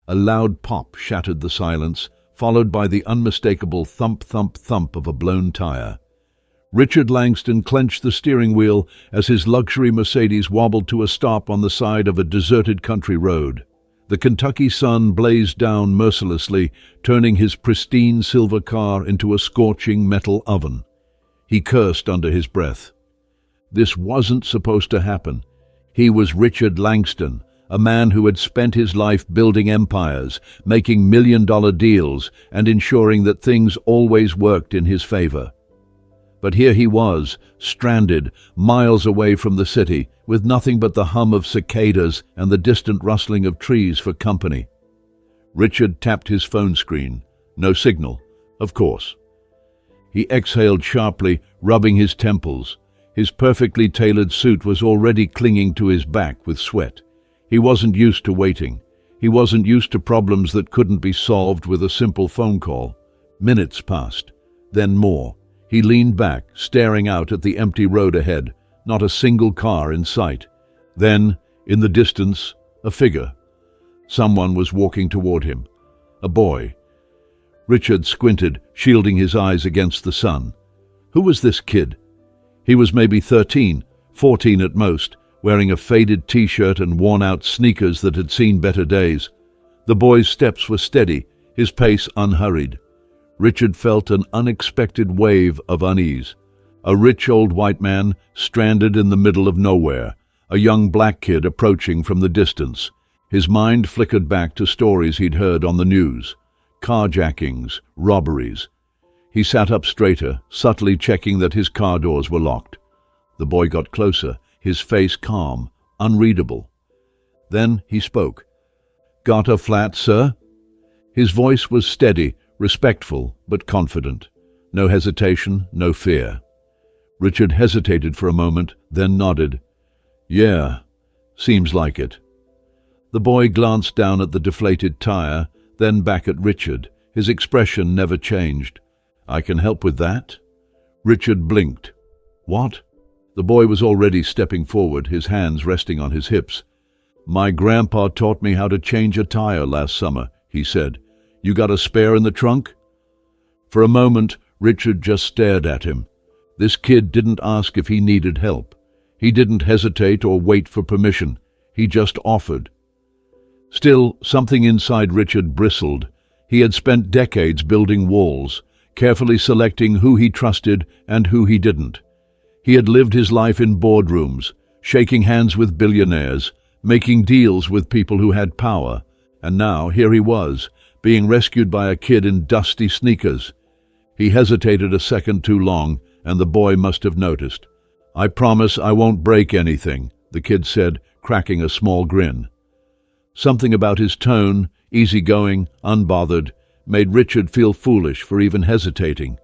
A loud pop shattered the silence, followed by the unmistakable thump, thump, thump of a blown tire. Richard Langston clenched the steering wheel as his luxury Mercedes wobbled to a stop on the side of a deserted country road. The Kentucky sun blazed down mercilessly, turning his pristine silver car into a scorching metal oven. He cursed under his breath. This wasn't supposed to happen. He was Richard Langston, a man who had spent his life building empires, making million-dollar deals, and ensuring that things always worked in his favor. But here he was, stranded, miles away from the city, with nothing but the hum of cicadas and the distant rustling of trees for company. Richard tapped his phone screen. No signal, of course. He exhaled sharply, rubbing his temples. His perfectly tailored suit was already clinging to his back with sweat. He wasn't used to waiting. He wasn't used to problems that couldn't be solved with a simple phone call. Minutes passed, then more. He leaned back, staring out at the empty road ahead, not a single car in sight. Then, in the distance, a figure. Someone was walking toward him. A boy. Richard squinted, shielding his eyes against the sun. Who was this kid? He was maybe 13, 14 at most, wearing a faded t-shirt and worn-out sneakers that had seen better days. The boy's steps were steady, his pace unhurried. Richard felt an unexpected wave of unease. A rich old white man stranded in the middle of nowhere, a young black kid approaching from the distance. His mind flickered back to stories he'd heard on the news. Carjackings, robberies. He sat up straighter, subtly checking that his car doors were locked. The boy got closer, his face calm, unreadable. Then he spoke. "Got a flat, sir?" His voice was steady, respectful, but confident. No hesitation, no fear. Richard hesitated for a moment, then nodded. "Yeah, seems like it." The boy glanced down at the deflated tire, then back at Richard. His expression never changed. "I can help with that?" Richard blinked. "What?" The boy was already stepping forward, his hands resting on his hips. "My grandpa taught me how to change a tire last summer," he said. "You got a spare in the trunk?" For a moment, Richard just stared at him. This kid didn't ask if he needed help. He didn't hesitate or wait for permission. He just offered. Still, something inside Richard bristled. He had spent decades building walls, carefully selecting who he trusted and who he didn't. He had lived his life in boardrooms, shaking hands with billionaires, making deals with people who had power. And now, here he was, being rescued by a kid in dusty sneakers. He hesitated a second too long, and the boy must have noticed. "I promise I won't break anything," the kid said, cracking a small grin. Something about his tone, easygoing, unbothered, made Richard feel foolish for even hesitating.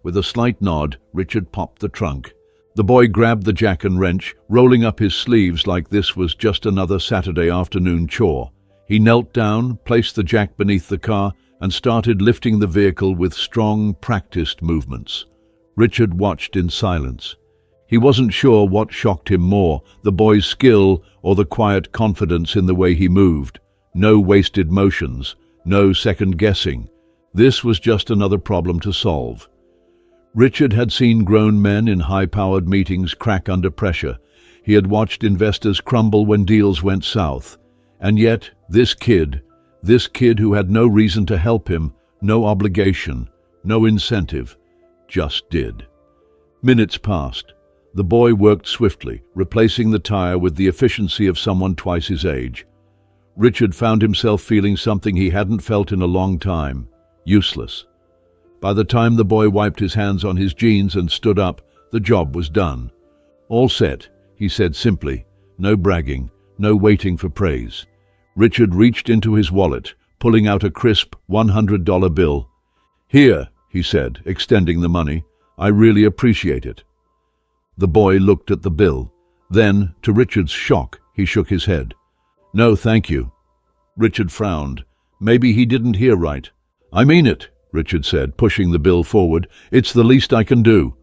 With a slight nod, Richard popped the trunk. The boy grabbed the jack and wrench, rolling up his sleeves like this was just another Saturday afternoon chore. He knelt down, placed the jack beneath the car, and started lifting the vehicle with strong, practiced movements. Richard watched in silence. He wasn't sure what shocked him more, the boy's skill or the quiet confidence in the way he moved. No wasted motions, no second-guessing. This was just another problem to solve. Richard had seen grown men in high-powered meetings crack under pressure. He had watched investors crumble when deals went south. And yet, this kid who had no reason to help him, no obligation, no incentive, just did. Minutes passed. The boy worked swiftly, replacing the tire with the efficiency of someone twice his age. Richard found himself feeling something he hadn't felt in a long time: useless. By the time the boy wiped his hands on his jeans and stood up, the job was done. "All set," he said simply. No bragging, no waiting for praise. Richard reached into his wallet, pulling out a crisp $100 bill. "Here," he said, extending the money. "I really appreciate it." The boy looked at the bill. Then, to Richard's shock, he shook his head. "No, thank you." Richard frowned. Maybe he didn't hear right. "I mean it," Richard said, pushing the bill forward. "It's the least I can do."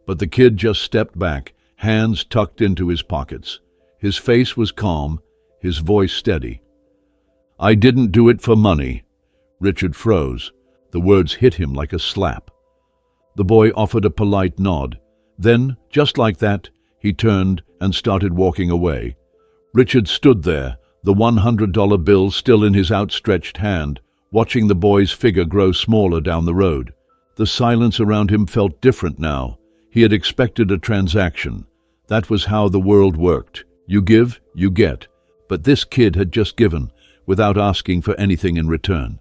But the kid just stepped back, hands tucked into his pockets. His face was calm, his voice steady. "I didn't do it for money." Richard froze. The words hit him like a slap. The boy offered a polite nod. Then, just like that, he turned and started walking away. Richard stood there, the $100 bill still in his outstretched hand, watching the boy's figure grow smaller down the road. The silence around him felt different now. He had expected a transaction. That was how the world worked. You give, you get. But this kid had just given, without asking for anything in return.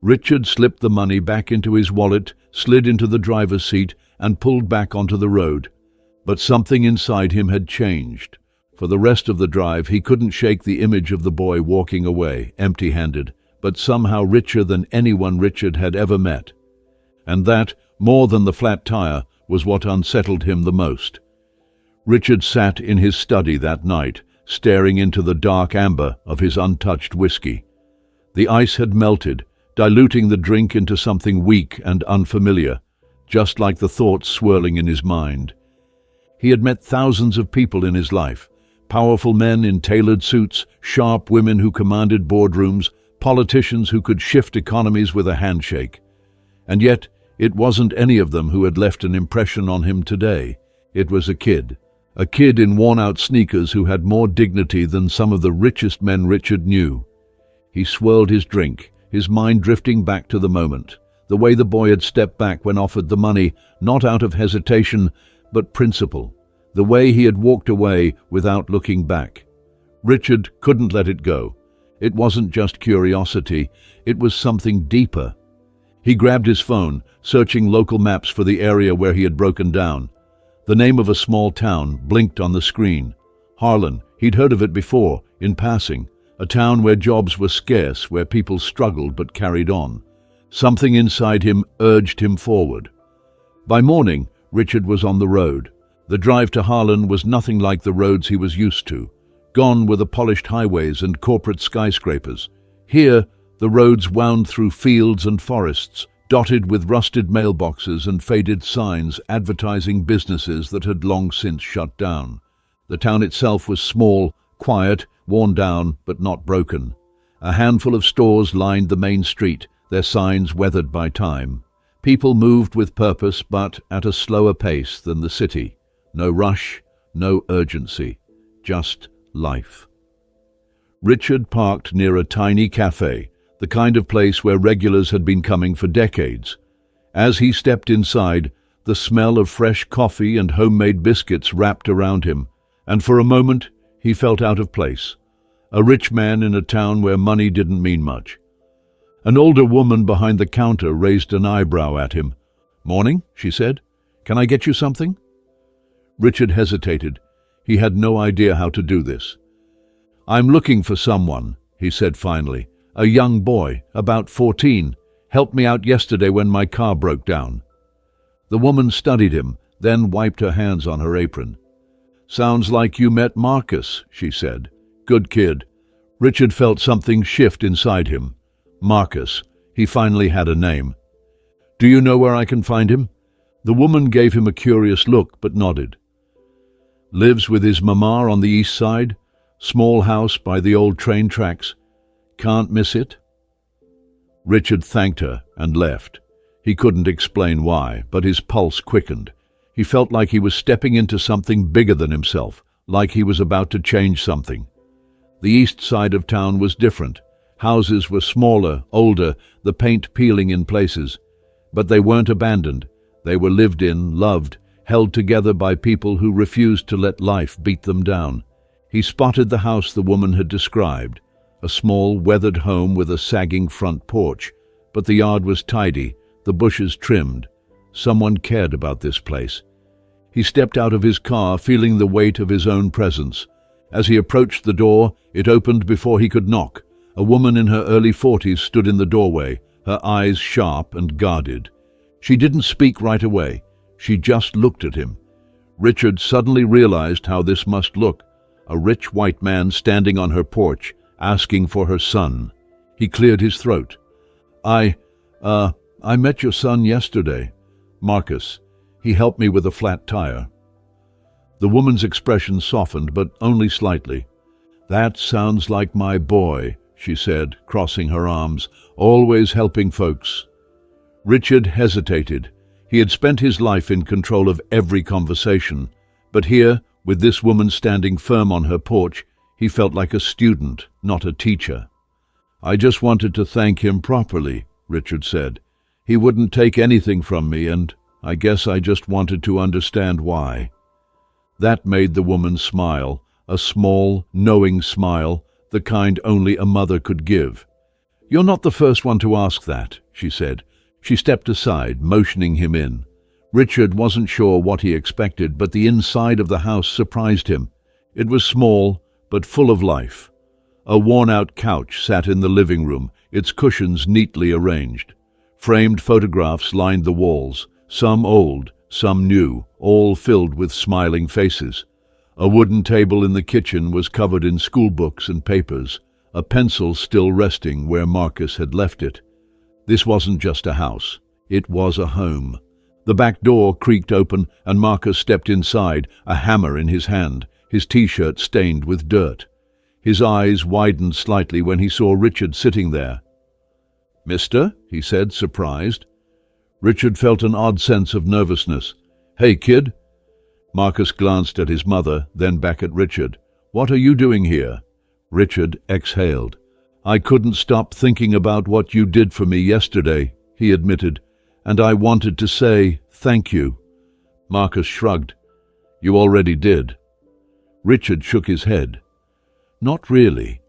Richard slipped the money back into his wallet, slid into the driver's seat, and pulled back onto the road. But something inside him had changed. For the rest of the drive, he couldn't shake the image of the boy walking away, empty-handed, but somehow richer than anyone Richard had ever met. And that, more than the flat tire, was what unsettled him the most. Richard sat in his study that night, staring into the dark amber of his untouched whiskey. The ice had melted, diluting the drink into something weak and unfamiliar, just like the thoughts swirling in his mind. He had met thousands of people in his life, powerful men in tailored suits, sharp women who commanded boardrooms, politicians who could shift economies with a handshake. And yet, it wasn't any of them who had left an impression on him today. It was a kid in worn-out sneakers who had more dignity than some of the richest men Richard knew. He swirled his drink, his mind drifting back to the moment, the way the boy had stepped back when offered the money, not out of hesitation, but principle, the way he had walked away without looking back. Richard couldn't let it go. It wasn't just curiosity, it was something deeper. He grabbed his phone, searching local maps for the area where he had broken down. The name of a small town blinked on the screen. Harlan, he'd heard of it before, in passing. A town where jobs were scarce, where people struggled but carried on. Something inside him urged him forward. By morning, Richard was on the road. The drive to Harlan was nothing like the roads he was used to. Gone were the polished highways and corporate skyscrapers. Here, the roads wound through fields and forests, dotted with rusted mailboxes and faded signs advertising businesses that had long since shut down. The town itself was small, quiet, worn down, but not broken. A handful of stores lined the main street, their signs weathered by time. People moved with purpose, but at a slower pace than the city. No rush, no urgency, just life. Richard parked near a tiny cafe, the kind of place where regulars had been coming for decades. As he stepped inside, the smell of fresh coffee and homemade biscuits wrapped around him, and for a moment he felt out of place. A rich man in a town where money didn't mean much. An older woman behind the counter raised an eyebrow at him. "Morning," she said. "Can I get you something?" Richard hesitated. He had no idea how to do this. "I'm looking for someone," he said finally. "A young boy, about 14. Helped me out yesterday when my car broke down." The woman studied him, then wiped her hands on her apron. "Sounds like you met Marcus," she said. "Good kid." Richard felt something shift inside him. Marcus. He finally had a name. "Do you know where I can find him?" The woman gave him a curious look, but nodded. "Lives with his mama on the east side. Small house by the old train tracks. Can't miss it." Richard thanked her and left. He couldn't explain why, but his pulse quickened. He felt like he was stepping into something bigger than himself, like he was about to change something. The east side of town was different. Houses were smaller, older, the paint peeling in places. But they weren't abandoned. They were lived in, loved, held together by people who refused to let life beat them down. He spotted the house the woman had described, a small, weathered home with a sagging front porch. But the yard was tidy, the bushes trimmed. Someone cared about this place. He stepped out of his car, feeling the weight of his own presence. As he approached the door, it opened before he could knock. A woman in her early 40s stood in the doorway, her eyes sharp and guarded. She didn't speak right away. She just looked at him. Richard suddenly realized how this must look. A rich white man standing on her porch, asking for her son. He cleared his throat. I met your son yesterday. Marcus. He helped me with a flat tire." The woman's expression softened, but only slightly. "That sounds like my boy," she said, crossing her arms, always helping folks. Richard hesitated. He had spent his life in control of every conversation, but here, with this woman standing firm on her porch, he felt like a student, not a teacher. "I just wanted to thank him properly," Richard said. "He wouldn't take anything from me, and I guess I just wanted to understand why." That made the woman smile, a small, knowing smile, the kind only a mother could give. "You're not the first one to ask that," she said. She stepped aside, motioning him in. Richard wasn't sure what he expected, but the inside of the house surprised him. It was small, but full of life. A worn-out couch sat in the living room, its cushions neatly arranged. Framed photographs lined the walls, some old, some new, all filled with smiling faces. A wooden table in the kitchen was covered in schoolbooks and papers, a pencil still resting where Marcus had left it. This wasn't just a house, it was a home. The back door creaked open and Marcus stepped inside, a hammer in his hand, his t-shirt stained with dirt. His eyes widened slightly when he saw Richard sitting there. "Mister?" he said, surprised. Richard felt an odd sense of nervousness. "Hey, kid." Marcus glanced at his mother, then back at Richard. "What are you doing here?" Richard exhaled. "I couldn't stop thinking about what you did for me yesterday," he admitted, "and I wanted to say thank you." Marcus shrugged. "You already did." Richard shook his head. "Not really.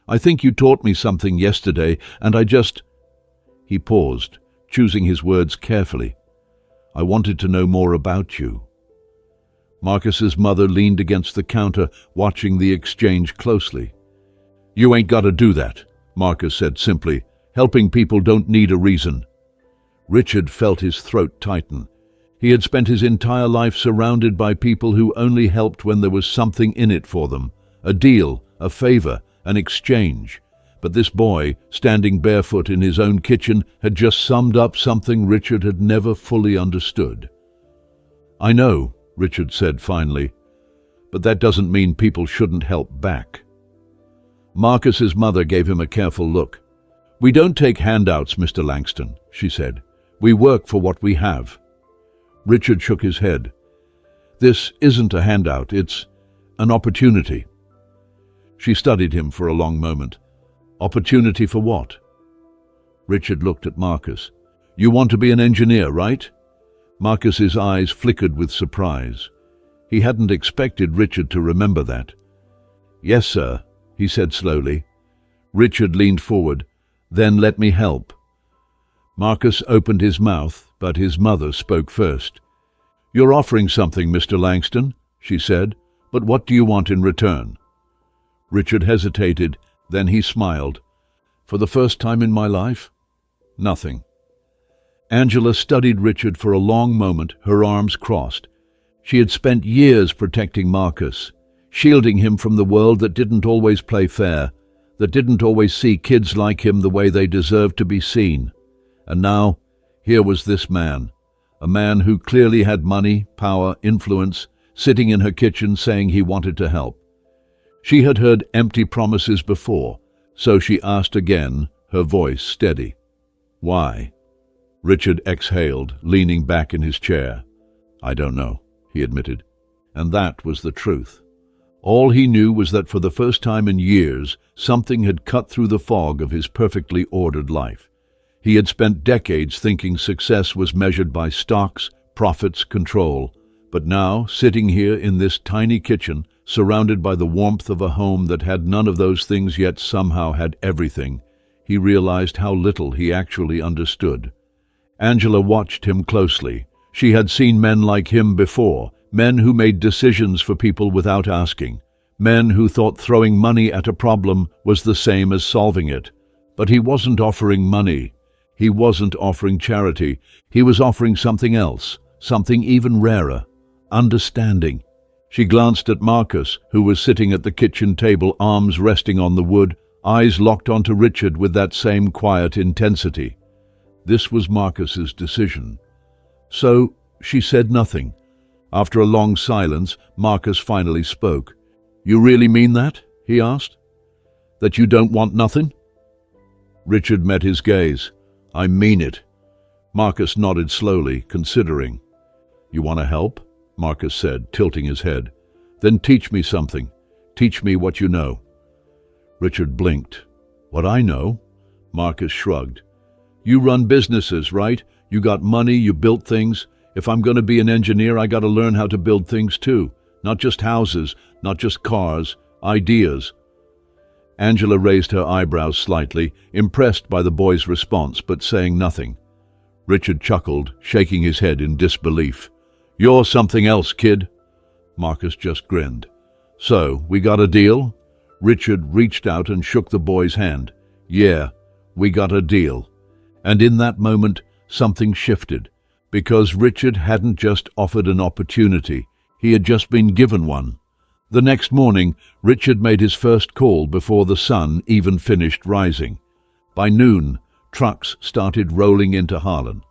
I think you taught me something yesterday, and I just—" He paused, choosing his words carefully. "I wanted to know more about you." Marcus's mother leaned against the counter, watching the exchange closely. "You ain't got to do that," Marcus said simply. "Helping people don't need a reason." Richard felt his throat tighten. He had spent his entire life surrounded by people who only helped when there was something in it for them, a deal, a favor, an exchange. But this boy, standing barefoot in his own kitchen, had just summed up something Richard had never fully understood. "I know," Richard said finally, "but that doesn't mean people shouldn't help back." Marcus's mother gave him a careful look. "We don't take handouts, Mr. Langston," she said. "We work for what we have." Richard shook his head. "This isn't a handout, it's an opportunity." She studied him for a long moment. "Opportunity for what?" Richard looked at Marcus. "You want to be an engineer, right?" Marcus's eyes flickered with surprise. He hadn't expected Richard to remember that. "Yes, sir," he said slowly. Richard leaned forward. "Then let me help." Marcus opened his mouth, but his mother spoke first. "You're offering something, Mr. Langston," she said, "but what do you want in return?" Richard hesitated, then he smiled. "For the first time in my life, nothing." Angela studied Richard for a long moment, her arms crossed. She had spent years protecting Marcus, shielding him from the world that didn't always play fair, that didn't always see kids like him the way they deserved to be seen. And now, here was this man, a man who clearly had money, power, influence, sitting in her kitchen saying he wanted to help. She had heard empty promises before, so she asked again, her voice steady. "Why?" Richard exhaled, leaning back in his chair. "I don't know," he admitted. And that was the truth. All he knew was that for the first time in years, something had cut through the fog of his perfectly ordered life. He had spent decades thinking success was measured by stocks, profits, control. But now, sitting here in this tiny kitchen, surrounded by the warmth of a home that had none of those things yet somehow had everything, he realized how little he actually understood. Angela watched him closely. She had seen men like him before, men who made decisions for people without asking, men who thought throwing money at a problem was the same as solving it. But he wasn't offering money. He wasn't offering charity. He was offering something else, something even rarer, understanding. She glanced at Marcus, who was sitting at the kitchen table, arms resting on the wood, eyes locked onto Richard with that same quiet intensity. This was Marcus's decision. So she said nothing. After a long silence, Marcus finally spoke. "You really mean that?" he asked. That you don't want nothing?" Richard met his gaze. "I mean it." Marcus nodded slowly, considering. "You want to help?" Marcus said, tilting his head. "Then teach me something. Teach me what you know." Richard blinked. "What I know?" Marcus shrugged. "You run businesses, right? You got money, you built things. If I'm going to be an engineer, I got to learn how to build things too. Not just houses, not just cars, ideas." Angela raised her eyebrows slightly, impressed by the boy's response, but saying nothing. Richard chuckled, shaking his head in disbelief. "You're something else, kid." Marcus just grinned. "So, we got a deal?" Richard reached out and shook the boy's hand. "Yeah, we got a deal." And in that moment, something shifted, because Richard hadn't just offered an opportunity, he had just been given one. The next morning, Richard made his first call before the sun even finished rising. By noon, trucks started rolling into Harlan.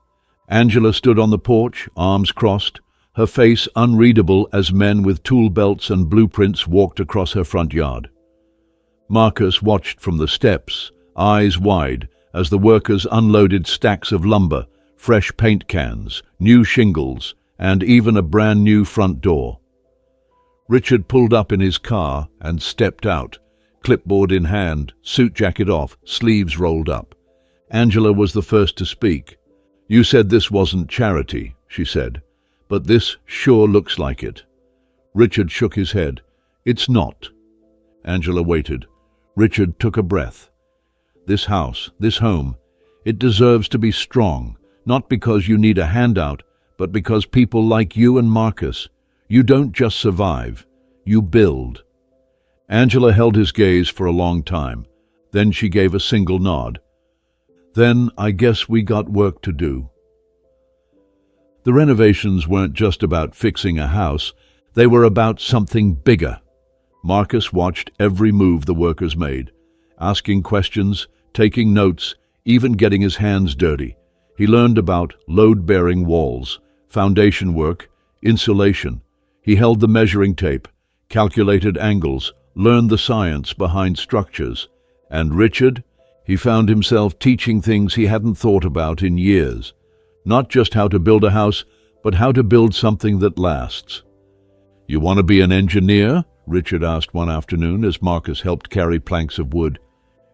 Angela stood on the porch, arms crossed, her face unreadable as men with tool belts and blueprints walked across her front yard. Marcus watched from the steps, eyes wide, as the workers unloaded stacks of lumber, fresh paint cans, new shingles, and even a brand new front door. Richard pulled up in his car and stepped out, clipboard in hand, suit jacket off, sleeves rolled up. Angela was the first to speak. "You said this wasn't charity," she said, "but this sure looks like it." Richard shook his head. "It's not." Angela waited. Richard took a breath. "This house, this home, it deserves to be strong, not because you need a handout, but because people like you and Marcus, you don't just survive, you build." Angela held his gaze for a long time. Then she gave a single nod. "Then I guess we got work to do." The renovations weren't just about fixing a house, they were about something bigger. Marcus watched every move the workers made, asking questions, taking notes, even getting his hands dirty. He learned about load-bearing walls, foundation work, insulation. He held the measuring tape, calculated angles, learned the science behind structures. And Richard, he found himself teaching things he hadn't thought about in years. Not just how to build a house, but how to build something that lasts. "You want to be an engineer?" Richard asked one afternoon as Marcus helped carry planks of wood.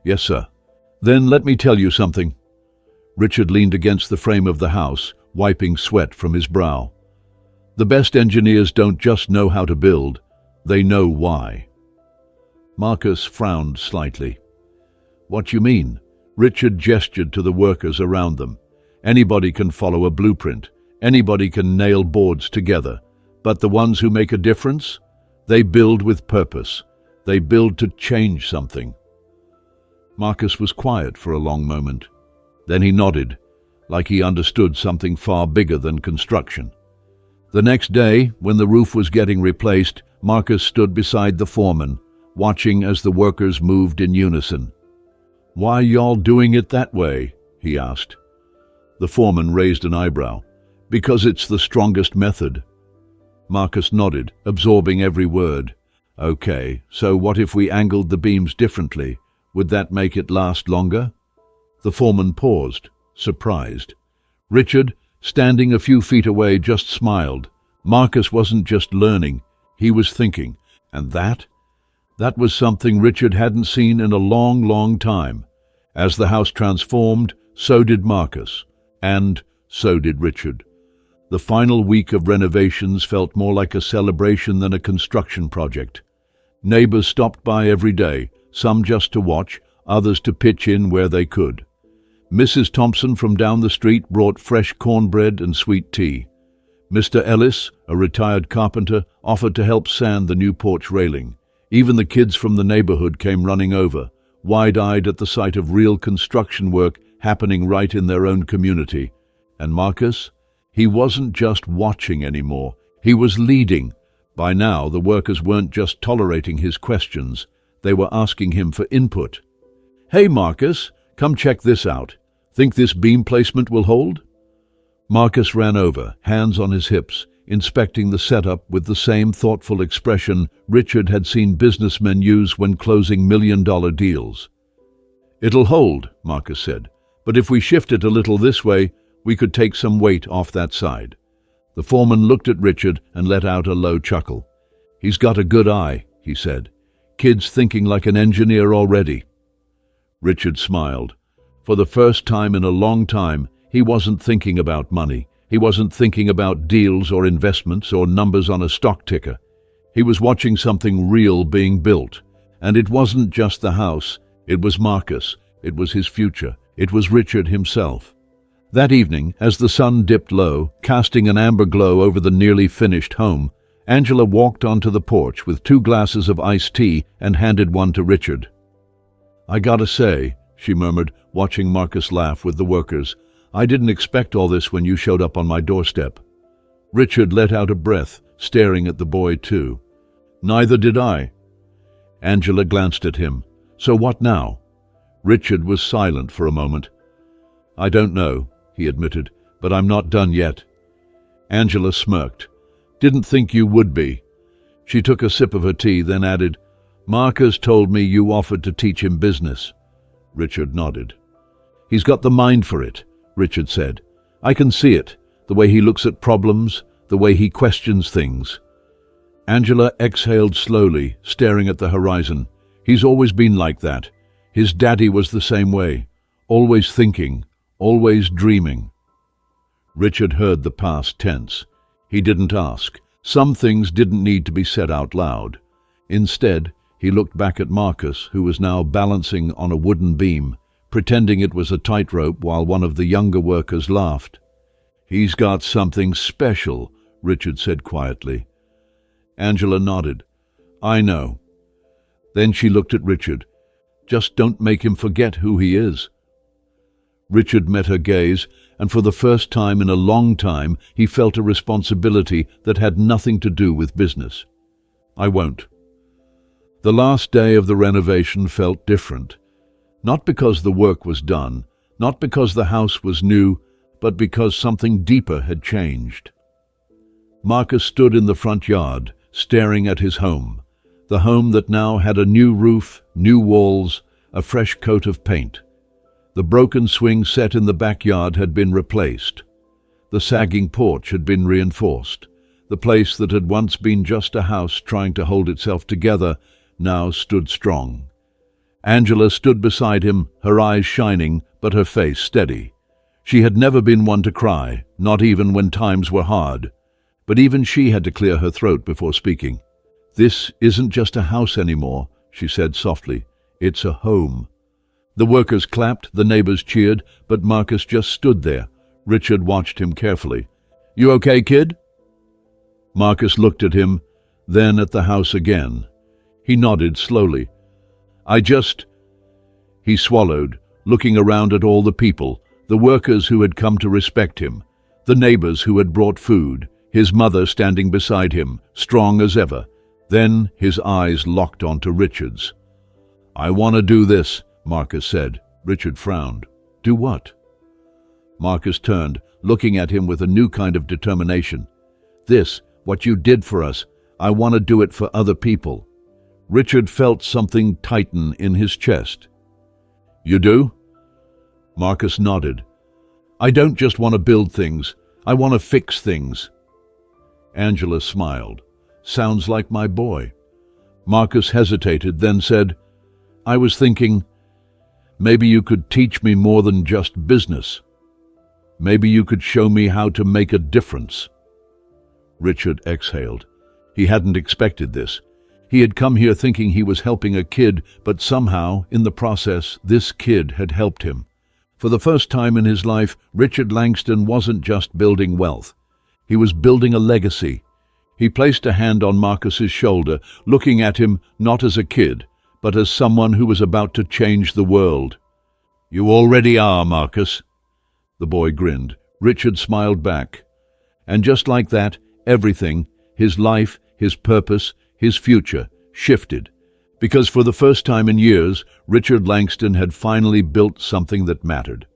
"Yes, sir." "Then let me tell you something." Richard leaned against the frame of the house, wiping sweat from his brow. "The best engineers don't just know how to build, they know why." Marcus frowned slightly. "What you mean?" Richard gestured to the workers around them. "Anybody can follow a blueprint. Anybody can nail boards together. But the ones who make a difference? They build with purpose. They build to change something." Marcus was quiet for a long moment. Then he nodded, like he understood something far bigger than construction. The next day, when the roof was getting replaced, Marcus stood beside the foreman, watching as the workers moved in unison. "Why y'all doing it that way?" he asked. The foreman raised an eyebrow. "Because it's the strongest method." Marcus nodded, absorbing every word. "Okay, so what if we angled the beams differently? Would that make it last longer?" The foreman paused, surprised. Richard, standing a few feet away, just smiled. Marcus wasn't just learning, he was thinking. And that was something Richard hadn't seen in a long, long time. As the house transformed, so did Marcus. And so did Richard. The final week of renovations felt more like a celebration than a construction project. Neighbors stopped by every day, some just to watch, others to pitch in where they could. Mrs. Thompson from down the street brought fresh cornbread and sweet tea. Mr. Ellis, a retired carpenter, offered to help sand the new porch railing. Even the kids from the neighborhood came running over, wide-eyed at the sight of real construction work happening right in their own community. And Marcus? He wasn't just watching anymore, he was leading. By now, the workers weren't just tolerating his questions, they were asking him for input. "Hey Marcus, come check this out. Think this beam placement will hold?" Marcus ran over, hands on his hips, inspecting the setup with the same thoughtful expression Richard had seen businessmen use when closing million-dollar deals. "It'll hold," Marcus said, "but if we shift it a little this way, we could take some weight off that side." The foreman looked at Richard and let out a low chuckle. "He's got a good eye," he said. "Kid's thinking like an engineer already." Richard smiled. For the first time in a long time, he wasn't thinking about money. He wasn't thinking about deals or investments or numbers on a stock ticker. He was watching something real being built. And it wasn't just the house. It was Marcus. It was his future. It was Richard himself. That evening, as the sun dipped low, casting an amber glow over the nearly finished home, Angela walked onto the porch with 2 glasses of iced tea and handed one to Richard. "I gotta say," she murmured, watching Marcus laugh with the workers, "I didn't expect all this when you showed up on my doorstep." Richard let out a breath, staring at the boy too. "Neither did I." Angela glanced at him. "So what now?" Richard was silent for a moment. "I don't know," he admitted, "but I'm not done yet." Angela smirked. "Didn't think you would be." She took a sip of her tea, then added, "Marcus told me you offered to teach him business." Richard nodded. "He's got the mind for it," Richard said. "I can see it, the way he looks at problems, the way he questions things." Angela exhaled slowly, staring at the horizon. "He's always been like that. His daddy was the same way, always thinking, always dreaming." Richard heard the past tense. He didn't ask. Some things didn't need to be said out loud. Instead, he looked back at Marcus, who was now balancing on a wooden beam, pretending it was a tightrope while one of the younger workers laughed. "He's got something special," Richard said quietly. Angela nodded. "I know." Then she looked at Richard. "Just don't make him forget who he is." Richard met her gaze, and for the first time in a long time, he felt a responsibility that had nothing to do with business. "I won't." The last day of the renovation felt different. Not because the work was done, not because the house was new, but because something deeper had changed. Marcus stood in the front yard, staring at his home, the home that now had a new roof, new walls, a fresh coat of paint. The broken swing set in the backyard had been replaced. The sagging porch had been reinforced. The place that had once been just a house trying to hold itself together now stood strong. Angela stood beside him, her eyes shining, but her face steady. She had never been one to cry, not even when times were hard. But even she had to clear her throat before speaking. "This isn't just a house anymore," she said softly. "It's a home." The workers clapped, the neighbors cheered, but Marcus just stood there. Richard watched him carefully. "You okay, kid?" Marcus looked at him, then at the house again. He nodded slowly. He swallowed, looking around at all the people, the workers who had come to respect him, the neighbors who had brought food, his mother standing beside him, strong as ever. Then his eyes locked onto Richard's. "I want to do this," Marcus said. Richard frowned. "Do what?" Marcus turned, looking at him with a new kind of determination. "This, what you did for us, I want to do it for other people." Richard felt something tighten in his chest. "You do?" Marcus nodded. "I don't just want to build things. I want to fix things." Angela smiled. "Sounds like my boy." Marcus hesitated, then said, "I was thinking, maybe you could teach me more than just business. Maybe you could show me how to make a difference." Richard exhaled. He hadn't expected this. He had come here thinking he was helping a kid, but somehow, in the process, this kid had helped him. For the first time in his life, Richard Langston wasn't just building wealth. He was building a legacy. He placed a hand on Marcus's shoulder, looking at him not as a kid, but as someone who was about to change the world. "You already are, Marcus." The boy grinned. Richard smiled back. And just like that, everything, his life, his purpose, his future, shifted. Because for the first time in years, Richard Langston had finally built something that mattered.